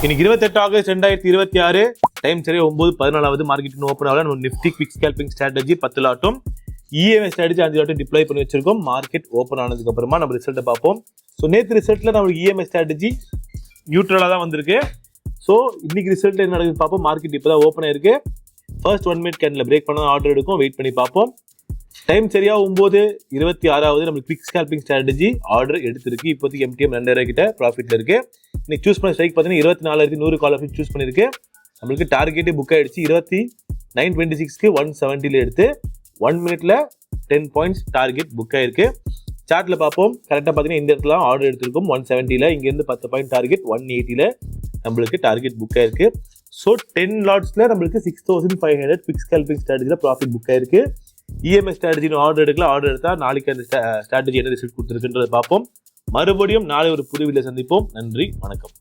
இன்னைக்கு 28 August 2026 time சரியா 9:14 market open ஆகல. நம்ம நிஃப்டி குவிக் ஸ்கேல்பிங் ஸ்ட்ராட்டஜி 10 லாட்டும் இஎம்ஐ ஸ்ட்ராட்டஜி 5 லாட்டும் டிப்ளாய் பண்ணி வச்சிருக்கோம். மார்க்கெட் ஓப்பன் ஆனதுக்கு அப்புறமா நம்ம ரிசல்ட்டை பார்ப்போம். ஸோ நேற்று ரிசல்ட்ல நம்மளுக்கு இஎம்ஐ ஸ்ட்ராட்டஜி நியூட்ரலாக தான் வந்திருக்கு. ஸோ இன்னைக்கு ரிசல்ட் என்ன நடக்குது பார்ப்போம். மார்க்கெட் இப்போ தான் ஓப்பன் ஆயிருக்கு. ஃபர்ஸ்ட் 1 மினிட் கேண்டில் பிரேக் பண்ண ஆர்டர் எடுக்கும். வெயிட் பண்ணி பார்ப்போம். டைம் சரியா 9:26 நம்மளுக்கு குவிக் ஸ்கேல்பிங் ஸ்ட்ராட்டஜி ஆர்டர் எடுத்திருக்கு. இப்போதைக்கு MTM 2000 கிட்ட ப்ராஃபிட்ல இருக்கு. இன்னைக்கு சூஸ் பண்ண ஸ்ட்ரைக் பார்த்தீங்கன்னா 24,100 கால் ஆஃப் சூஸ் பண்ணிருக்கு. நம்மளுக்கு டார்கெட்டே புக் ஆயிடுச்சு. 29.26க்கு 170 எடுத்து 1 மினிட்ல 10 பாயிண்ட்ஸ் டார்கெட் புக் ஆயிருக்கு. சார்ட்ல பார்ப்போம். கரெக்டாக பார்த்தீங்கன்னா இந்த இடத்துல ஆர்டர் எடுத்திருக்கும் 170ல. இங்கேருந்து 10 பாயிண்ட் டார்கெட் 180ல நம்மளுக்கு டார்கெட் புக் ஆயிருக்கு. ஸோ 10 லாட்ஸ்ல நம்மளுக்கு 6,500 குவிக் ஸ்கேல்பிங் ஸ்ட்ராட்டஜியில் ப்ராஃபிட் புக் ஆயிருக்கு. இஎம்ஐ ஸ்ட்ராட்டஜி ஆர்டர் எடுக்கலாம். ஆர்டர் எடுத்தா நாளைக்கு அந்த ஸ்ட்ராட்டஜி என்ன ரிசல்ட் கொடுத்துருக்குன்றதை பார்ப்போம். மறுபடியும் நாளை ஒரு புது வீடியோல சந்திப்போம். நன்றி, வணக்கம்.